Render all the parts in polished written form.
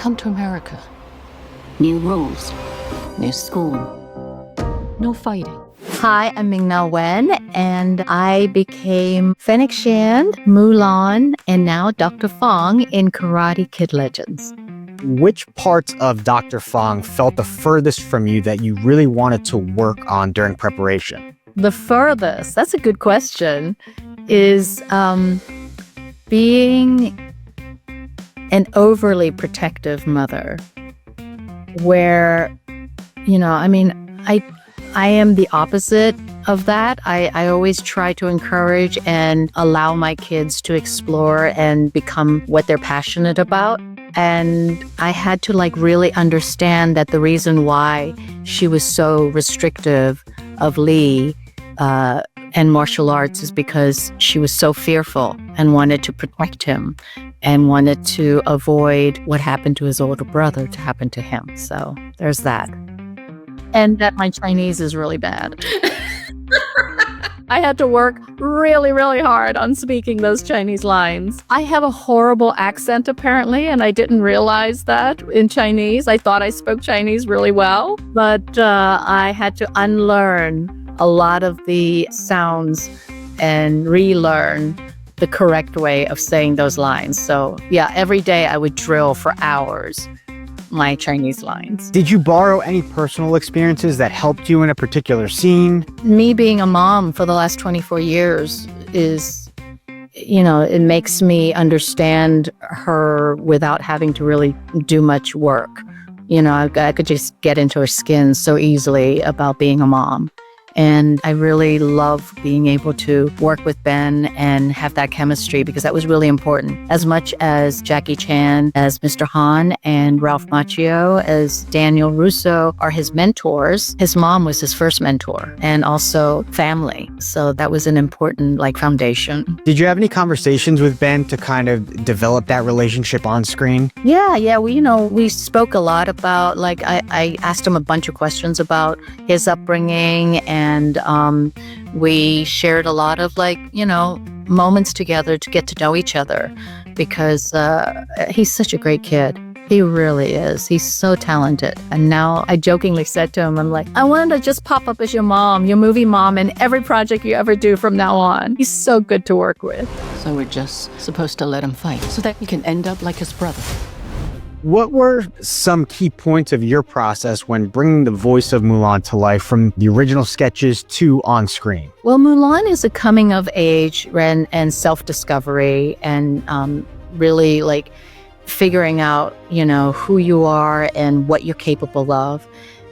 come to America? New rules, new school. No fighting. Hi, I'm Ming-Na Wen, and I became Fennec Shand, Mulan, and now Dr. Fong in Karate Kid Legends. Which parts of Dr. Fong felt the furthest from you that you really wanted to work on during preparation? The furthest, that's a good question, is being an overly protective mother where, I am the opposite of that. I always try to encourage and allow my kids to explore and become what they're passionate about. And I had to really understand that the reason why she was so restrictive of Lee and martial arts is because she was so fearful and wanted to protect him and wanted to avoid what happened to his older brother to happen to him. So there's that. And that my Chinese is really bad. I had to work really, really hard on speaking those Chinese lines. I have a horrible accent, apparently, and I didn't realize that in Chinese. I thought I spoke Chinese really well, but I had to unlearn a lot of the sounds and relearn the correct way of saying those lines. So yeah, every day I would drill for hours my Chinese lines. Did you borrow any personal experiences that helped you in a particular scene? Me being a mom for the last 24 years is, it makes me understand her without having to really do much work. I could just get into her skin so easily about being a mom. And I really love being able to work with Ben and have that chemistry because that was really important. As much as Jackie Chan, as Mr. Han, and Ralph Macchio, as Daniel Russo are his mentors, his mom was his first mentor and also family. So that was an important foundation. Did you have any conversations with Ben to kind of develop that relationship on screen? Yeah. We spoke a lot about, I asked him a bunch of questions about his upbringing, and we shared a lot of moments together to get to know each other because he's such a great kid. He really is. He's so talented. And now I jokingly said to him, I'm like, I wanted to just pop up as your mom, your movie mom, in every project you ever do from now on. He's so good to work with. So we're just supposed to let him fight so that he can end up like his brother. What were some key points of your process when bringing the voice of Mulan to life from the original sketches to on screen? Well, Mulan is a coming of age and self-discovery and really figuring out, who you are and what you're capable of.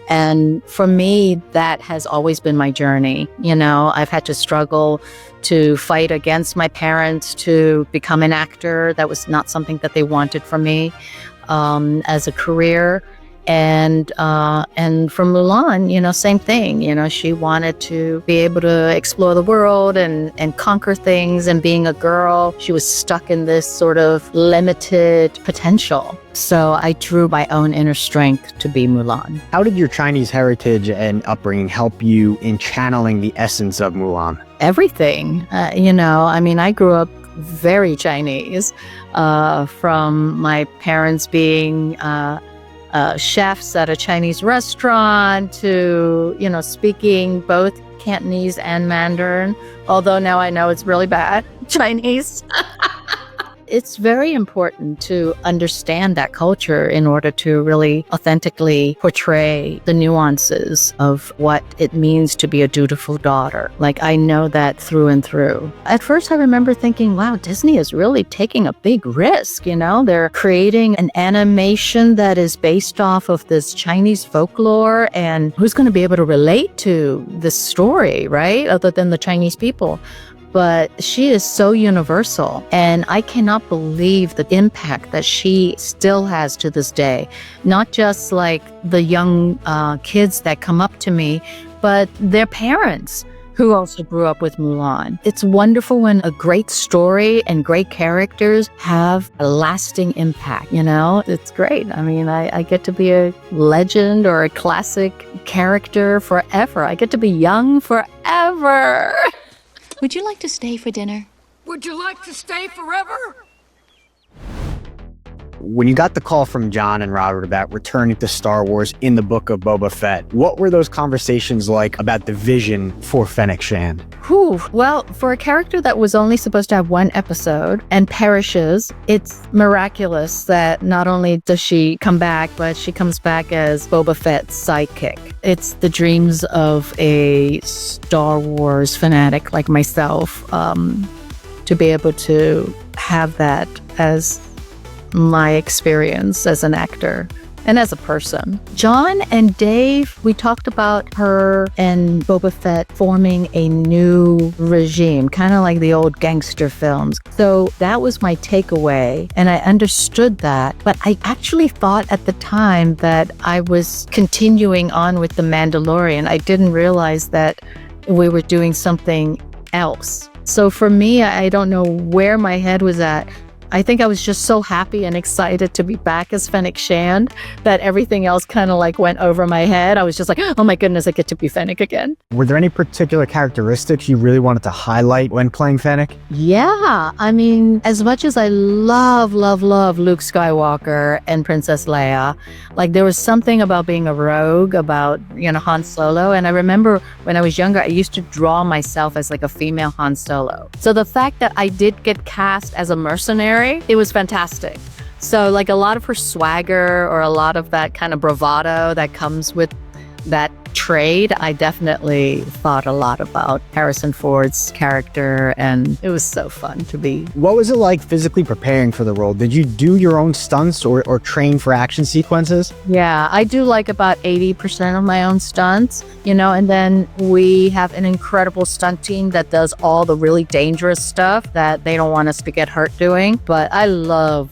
And for me, that has always been my journey. I've had to struggle to fight against my parents to become an actor. That was not something that they wanted for me. As a career. And for Mulan, same thing. She wanted to be able to explore the world and conquer things. And being a girl, she was stuck in this sort of limited potential. So I drew my own inner strength to be Mulan. How did your Chinese heritage and upbringing help you in channeling the essence of Mulan? Everything. I grew up very Chinese, from my parents being chefs at a Chinese restaurant to, speaking both Cantonese and Mandarin, although now I know it's really bad Chinese. It's very important to understand that culture in order to really authentically portray the nuances of what it means to be a dutiful daughter. I know that through and through. At first, I remember thinking, wow, Disney is really taking a big risk. They're creating an animation that is based off of this Chinese folklore, and who's going to be able to relate to this story, right? Other than the Chinese people. But she is so universal, and I cannot believe the impact that she still has to this day. Not just the young kids that come up to me, but their parents who also grew up with Mulan. It's wonderful when a great story and great characters have a lasting impact, It's great. I get to be a legend or a classic character forever. I get to be young forever. Would you like to stay for dinner? Would you like to stay forever? When you got the call from John and Robert about returning to Star Wars in the book of Boba Fett, what were those conversations like about the vision for Fennec Shand? Whew. Well, for a character that was only supposed to have one episode and perishes, it's miraculous that not only does she come back, but she comes back as Boba Fett's sidekick. It's the dreams of a Star Wars fanatic like myself, to be able to have that as my experience as an actor and as a person. John and Dave, we talked about her and Boba Fett forming a new regime, kind of like the old gangster films. So that was my takeaway, and I understood that. But I actually thought at the time that I was continuing on with The Mandalorian. I didn't realize that we were doing something else. So for me, I don't know where my head was at. I think I was just so happy and excited to be back as Fennec Shand that everything else kind of like went over my head. I was just like, oh my goodness, I get to be Fennec again. Were there any particular characteristics you really wanted to highlight when playing Fennec? Yeah, I mean, as much as I love Luke Skywalker and Princess Leia, like there was something about being a rogue, about, Han Solo. And I remember when I was younger, I used to draw myself as like a female Han Solo. So the fact that I did get cast as a mercenary, it was fantastic. So like a lot of her swagger or a lot of that kind of bravado that comes with that trade, I definitely thought a lot about Harrison Ford's character, and it was so fun to be. What was it like physically preparing for the role? Did you do your own stunts or train for action sequences? Yeah, I do like about 80% of my own stunts, and then we have an incredible stunt team that does all the really dangerous stuff that they don't want us to get hurt doing. But I love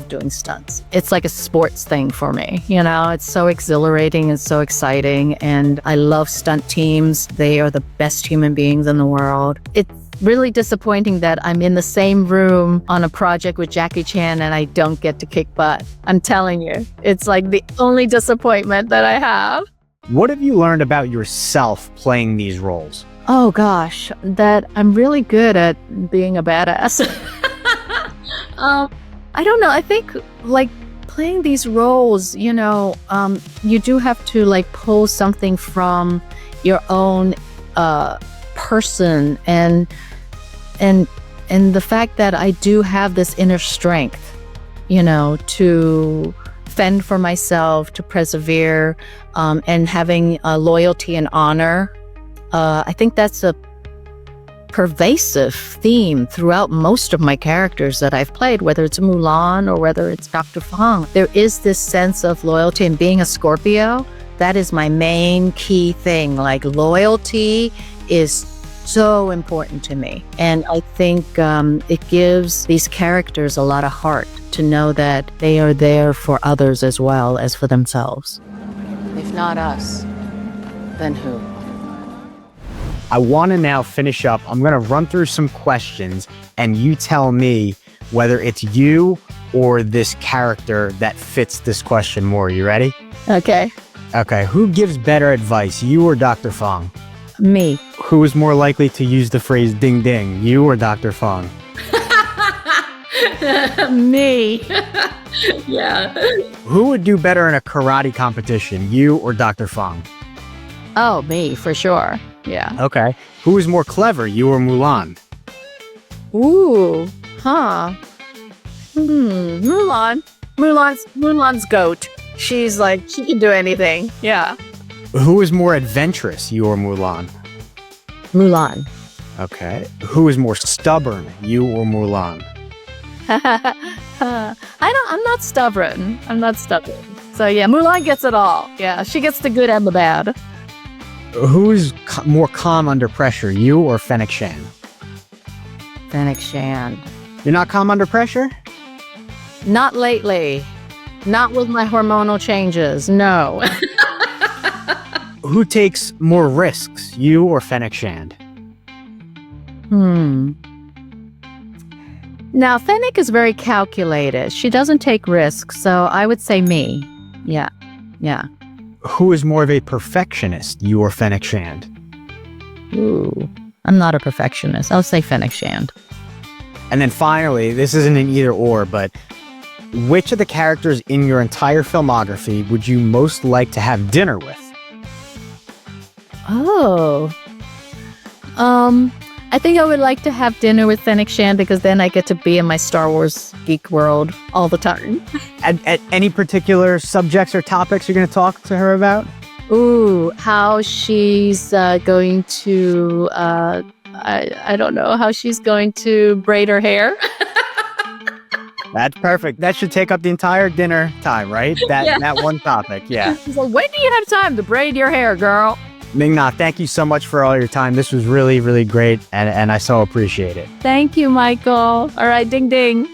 doing stunts. It's like a sports thing for me. It's so exhilarating and so exciting. And I love stunt teams. They are the best human beings in the world. It's really disappointing that I'm in the same room on a project with Jackie Chan and I don't get to kick butt. I'm telling you, it's like the only disappointment that I have. What have you learned about yourself playing these roles? Oh gosh, that I'm really good at being a badass. I don't know. I think like playing these roles, you do have to like pull something from your own person, and the fact that I do have this inner strength, to fend for myself, to persevere, and having loyalty and honor. I think that's a pervasive theme throughout most of my characters that I've played, whether it's Mulan or whether it's Dr. Fong. There is this sense of loyalty, and being a Scorpio, that is my main key thing. Like loyalty is so important to me. And I think it gives these characters a lot of heart to know that they are there for others as well as for themselves. If not us, then who? I want to now finish up. I'm going to run through some questions and you tell me whether it's you or this character that fits this question more. You ready? Okay. Okay. Who gives better advice, you or Dr. Fong? Me. Who is more likely to use the phrase ding ding, you or Dr. Fong? Me. Yeah. Who would do better in a karate competition, you or Dr. Fong? Oh, me, for sure. Yeah. Okay. Who is more clever, you or Mulan? Ooh. Huh. Mulan. Mulan's goat. She's like, she can do anything. Yeah. Who is more adventurous, you or Mulan? Mulan. Okay. Who is more stubborn, you or Mulan? I'm not stubborn. So yeah, Mulan gets it all. Yeah, she gets the good and the bad. Who is more calm under pressure, you or Fennec Shand? Fennec Shand. You're not calm under pressure? Not lately. Not with my hormonal changes. No. Who takes more risks, you or Fennec Shand? Now, Fennec is very calculated. She doesn't take risks, so I would say me. Yeah. Who is more of a perfectionist, you or Fennec Shand? Ooh, I'm not a perfectionist. I'll say Fennec Shand. And then finally, this isn't an either or, but Which of the characters in your entire filmography would you most like to have dinner with? Oh. I think I would like to have dinner with Fennec Shand because then I get to be in my Star Wars geek world all the time. At any particular subjects or topics you're going to talk to her about? Ooh, how she's going to, I don't know, how she's going to braid her hair. That's perfect. That should take up the entire dinner time, right? That one topic, yeah. She's like, when do you have time to braid your hair, girl? Ming-Na, thank you so much for all your time. This was really, really great, and I so appreciate it. Thank you, Michael. All right, ding, ding.